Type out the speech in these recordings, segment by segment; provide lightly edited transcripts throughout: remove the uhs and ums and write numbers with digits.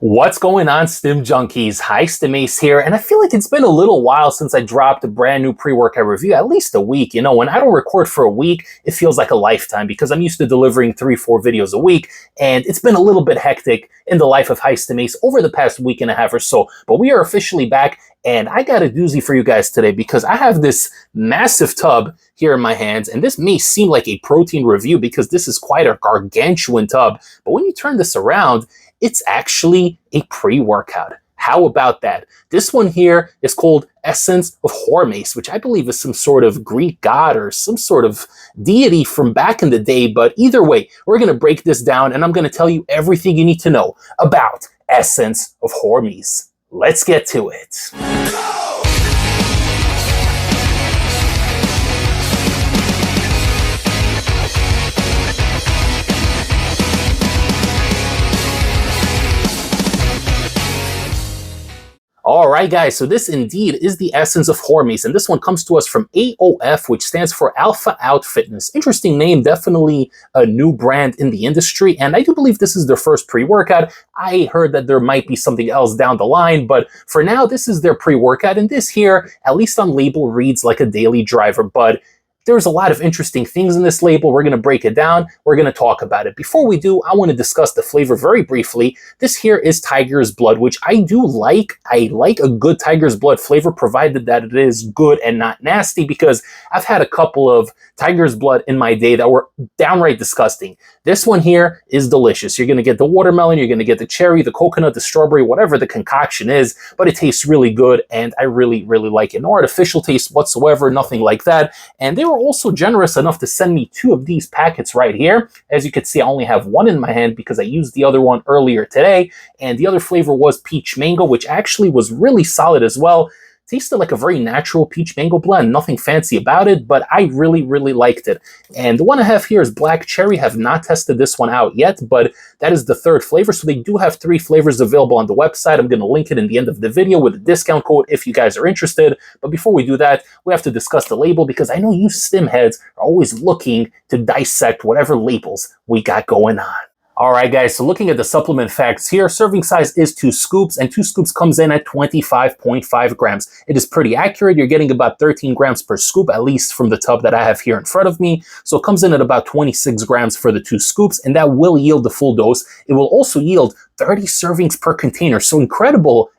What's going on, Stim Junkies? Hi, Stim Ace here, and I feel like it's been a little while since I dropped a brand new pre-workout review, at least a week. You know, when I don't record for a week, it feels like a lifetime because I'm used to delivering 3-4 videos a week, and it's been a little bit hectic in the life of Hi Stim Ace over the past week and a half or so. But we are officially back, and I got a doozy for you guys today because I have this massive tub here in my hands, and this may seem like a protein review because this is quite a gargantuan tub, but when you turn this around, it's actually a pre-workout. How about that? This one here is called Essence of Hormes, which I believe is some sort of Greek god or some sort of deity from back in the day. But either way, we're going to break this down and I'm going to tell you everything you need to know about Essence of Hormes. Let's get to it. All right, guys, so this indeed is the Essence of Hormes, and this one comes to us from AOF, which stands for Alpha Out Fitness. Interesting name, definitely a new brand in the industry, and I do believe this is their first pre-workout. I heard that there might be something else down the line, but for now, this is their pre-workout, and this here, at least on label, reads like a daily driver, but there's a lot of interesting things in this label. We're going to break it down. We're going to talk about it. Before we do, I want to discuss the flavor very briefly. This here is Tiger's Blood, which I do like. I like a good Tiger's Blood flavor, provided that it is good and not nasty, because I've had a couple of Tiger's Blood in my day that were downright disgusting. This one here is delicious. You're going to get the watermelon, you're going to get the cherry, the coconut, the strawberry, whatever the concoction is, but it tastes really good, and I really, really like it. No artificial taste whatsoever, nothing like that. And they were also generous enough to send me 2 of these packets right here. As you can see, I only have one in my hand because I used the other one earlier today, and the other flavor was peach mango, which actually was really solid as well. Tasted like a very natural peach mango blend, nothing fancy about it, but I really, really liked it. And the one I have here is black cherry. Have not tested this one out yet, but that is the 3rd flavor. So they do have 3 flavors available on the website. I'm going to link it in the end of the video with a discount code if you guys are interested. But before we do that, we have to discuss the label because I know you stim heads are always looking to dissect whatever labels we got going on. All right, guys, so looking at the supplement facts here, serving size is 2 scoops, and 2 scoops comes in at 25.5 grams. It is pretty accurate. You're getting about 13 grams per scoop, at least from the tub that I have here in front of me. So it comes in at about 26 grams for the 2 scoops, and that will yield the full dose. It will also yield 30 servings per container. So incredible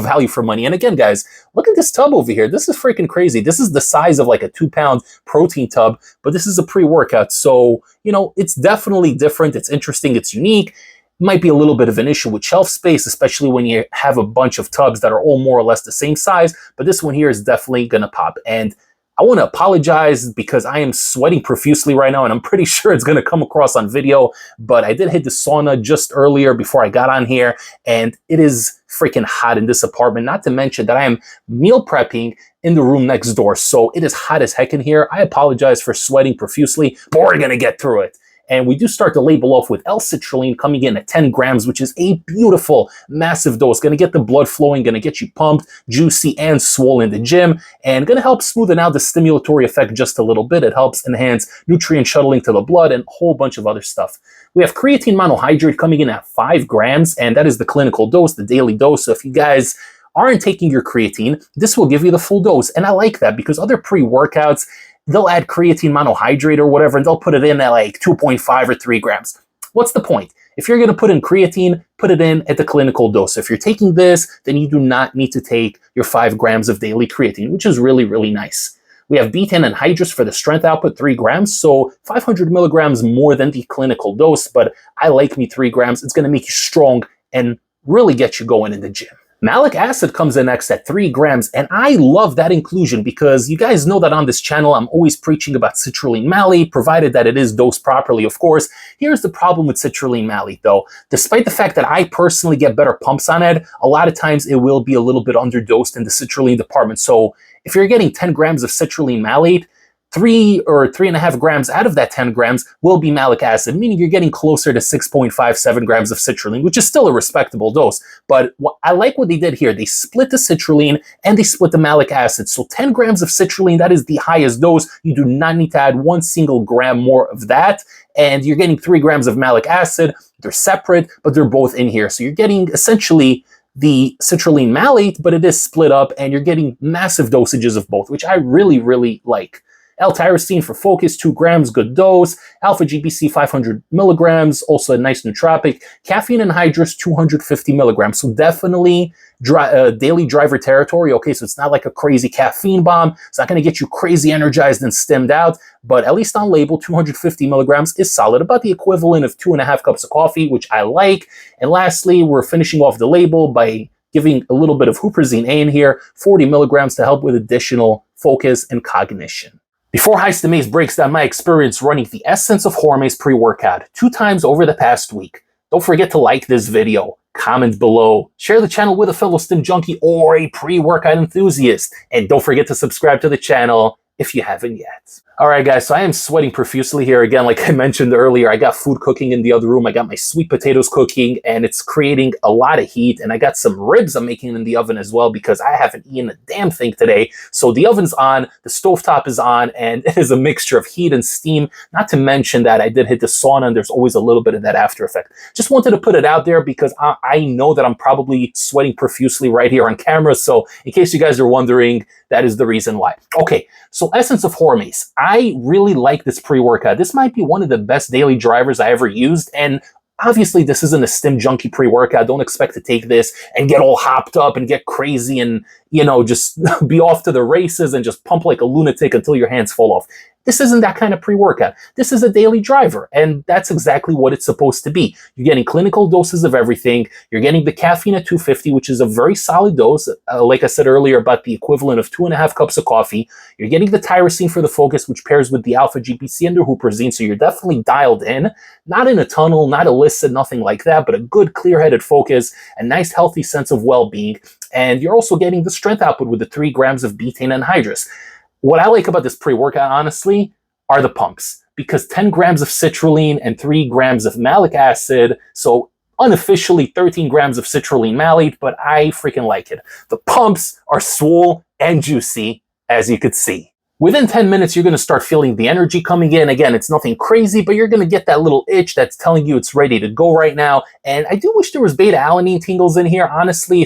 value for money. And again, guys, look at this tub over here. This is freaking crazy. This is the size of like a 2-pound protein tub, but this is a pre-workout. So, you know, it's definitely different. It's interesting. It's unique. Might be a little bit of an issue with shelf space, especially when you have a bunch of tubs that are all more or less the same size. But this one here is definitely going to pop. And I want to apologize because I am sweating profusely right now, and I'm pretty sure it's going to come across on video, but I did hit the sauna just earlier before I got on here, and it is freaking hot in this apartment, not to mention that I am meal prepping in the room next door, so it is hot as heck in here. I apologize for sweating profusely, but we're going to get through it. And we do start the label off with L-citrulline coming in at 10 grams, which is a beautiful, massive dose. Going to get the blood flowing, going to get you pumped, juicy, and swollen in the gym, and going to help smoothen out the stimulatory effect just a little bit. It helps enhance nutrient shuttling to the blood and a whole bunch of other stuff. We have creatine monohydrate coming in at 5 grams, and that is the clinical dose, the daily dose. So if you guys aren't taking your creatine, this will give you the full dose. And I like that because other pre-workouts, they'll add creatine monohydrate or whatever, and they'll put it in at like 2.5 or 3 grams. What's the point? If you're going to put in creatine, put it in at the clinical dose. If you're taking this, then you do not need to take your 5 grams of daily creatine, which is really, really nice. We have betaine anhydrous for the strength output, 3 grams, so 500 milligrams more than the clinical dose, but I like me 3 grams. It's going to make you strong and really get you going in the gym. Malic acid comes in next at 3 grams, and I love that inclusion because you guys know that on this channel, I'm always preaching about citrulline mally, provided that it is dosed properly, of course. Here's the problem with citrulline mally, though. Despite the fact that I personally get better pumps on it, a lot of times it will be a little bit underdosed in the citrulline department. So if you're getting 10 grams of citrulline malate, 3 or 3.5 grams out of that 10 grams will be malic acid, meaning you're getting closer to 6.57 grams of citrulline, which is still a respectable dose. But I like what they did here. They split the citrulline and they split the malic acid. So 10 grams of citrulline, that is the highest dose. You do not need to add 1 single gram more of that. And you're getting 3 grams of malic acid. They're separate, but they're both in here. So you're getting essentially the citrulline malate, but it is split up, and you're getting massive dosages of both, which I really, really like. L-tyrosine for focus, 2 grams, good dose. Alpha-GPC, 500 milligrams, also a nice nootropic. Caffeine anhydrous, 250 milligrams. So definitely daily driver territory. Okay, so it's not like a crazy caffeine bomb. It's not going to get you crazy energized and stimmed out, but at least on label, 250 milligrams is solid, about the equivalent of 2.5 cups of coffee, which I like. And lastly, we're finishing off the label by giving a little bit of huperzine A in here, 40 milligrams to help with additional focus and cognition. Before Heist the Maze breaks down my experience running the Essence of Hormes pre-workout 2 times over the past week, don't forget to like this video, comment below, share the channel with a fellow stim junkie or a pre-workout enthusiast, and don't forget to subscribe to the channel if you haven't yet. Alright guys, so I am sweating profusely here again. Like I mentioned earlier, I got food cooking in the other room. I got my sweet potatoes cooking, and it's creating a lot of heat. And I got some ribs I'm making in the oven as well, because I haven't eaten a damn thing today. So the oven's on, the stovetop is on, and it is a mixture of heat and steam. Not to mention that I did hit the sauna, and there's always a little bit of that after effect. Just wanted to put it out there because I know that I'm probably sweating profusely right here on camera. So in case you guys are wondering, that is the reason why. Okay, so Essence of Hormes. I really like this pre-workout. This might be one of the best daily drivers I ever used, and obviously this isn't a stim junkie pre-workout. Don't expect to take this and get all hopped up and get crazy and, you know, just be off to the races and just pump like a lunatic until your hands fall off. This isn't that kind of pre-workout. This is a daily driver, and that's exactly what it's supposed to be. You're getting clinical doses of everything. You're getting the caffeine at 250, which is a very solid dose. Like I said earlier, about the equivalent of 2.5 cups of coffee. You're getting the tyrosine for the focus, which pairs with the alpha-GPC and the huperzine, so you're definitely dialed in. Not in a tunnel, not illicit, nothing like that, but a good clear-headed focus, a nice healthy sense of well-being. And you're also getting the strength output with the 3 grams of betaine anhydrous. What I like about this pre-workout, honestly, are the pumps, because 10 grams of citrulline and 3 grams of malic acid, so unofficially 13 grams of citrulline malate, but I freaking like it. The pumps are swole and juicy, as you could see. Within 10 minutes, you're going to start feeling the energy coming in. Again, it's nothing crazy, but you're going to get that little itch that's telling you it's ready to go right now. And I do wish there was beta-alanine tingles in here. Honestly,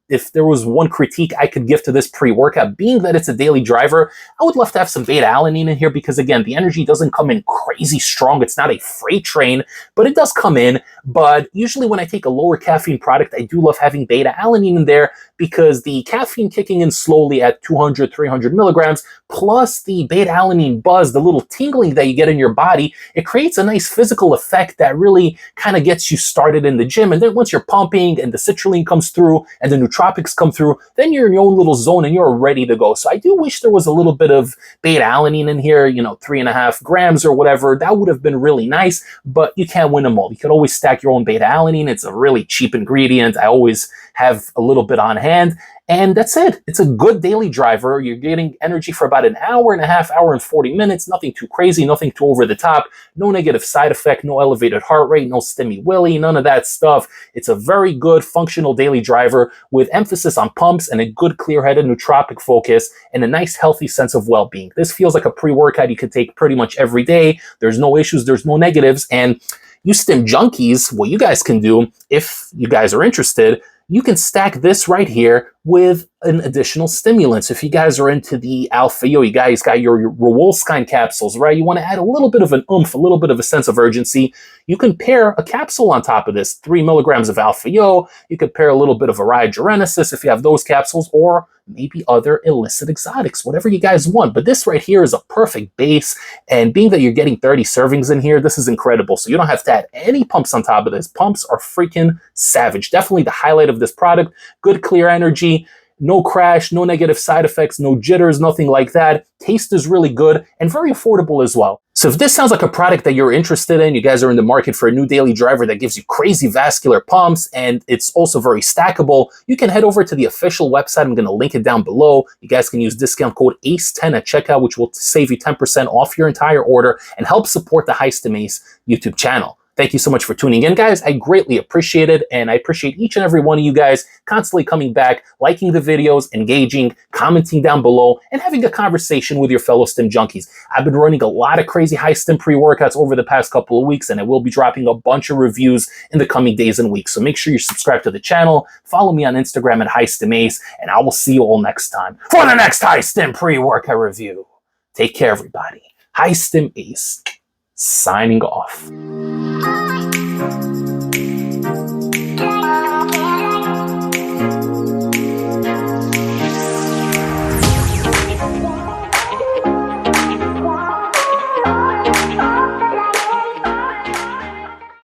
if there was one critique I could give to this pre-workout, being that it's a daily driver, I would love to have some beta-alanine in here, because again, the energy doesn't come in crazy strong. It's not a freight train, but it does come in. But usually when I take a lower caffeine product, I do love having beta-alanine in there, because the caffeine kicking in slowly at 200, 300 milligrams, plus the beta-alanine buzz, the little tingling that you get in your body, it creates a nice physical effect that really kind of gets you started in the gym. And then once you're pumping and the citrulline comes through and the nootropics come through, then you're in your own little zone and you're ready to go. So I do wish there was a little bit of beta-alanine in here, you know, 3.5 grams or whatever. That would have been really nice, but you can't win them all. You could always stack your own beta-alanine. It's a really cheap ingredient. I always have a little bit on hand. And that's it. It's a good daily driver. You're getting energy for about an hour and a half, hour and 40 minutes. Nothing too crazy, nothing too over the top. No negative side effect, no elevated heart rate, no stimmy willy, none of that stuff. It's a very good functional daily driver with emphasis on pumps and a good clear-headed nootropic focus and a nice healthy sense of well-being. This feels like a pre-workout you could take pretty much every day. There's no issues, there's no negatives. And you stim junkies, what you guys can do, if you guys are interested, you can stack this right here with an additional stimulant. So if you guys are into the alpha-yo, you guys got your Rewolskine capsules, right? You want to add a little bit of an oomph, a little bit of a sense of urgency. You can pair a capsule on top of this, 3 milligrams of alpha-yo. You could pair a little bit of Gerenesis if you have those capsules, or maybe other illicit exotics, whatever you guys want. But this right here is a perfect base. And being that you're getting 30 servings in here, this is incredible. So you don't have to add any pumps on top of this. Pumps are freaking savage. Definitely the highlight of this product. Good, clear energy. No crash, no negative side effects, no jitters, nothing like that. Taste is really good and very affordable as well. So if this sounds like a product that you're interested in, you guys are in the market for a new daily driver that gives you crazy vascular pumps, and it's also very stackable, you can head over to the official website. I'm going to link it down below. You guys can use discount code ACE10 at checkout, which will save you 10% off your entire order and help support the HeistMace YouTube channel. Thank you so much for tuning in, guys. I greatly appreciate it, and I appreciate each and every one of you guys constantly coming back, liking the videos, engaging, commenting down below, and having a conversation with your fellow stim junkies. I've been running a lot of crazy high stim pre-workouts over the past couple of weeks, and I will be dropping a bunch of reviews in the coming days and weeks. So make sure you subscribe to the channel, follow me on Instagram at HeistMace, and I will see you all next time for the next high stim pre-workout review. Take care, everybody. HeistMace, signing off.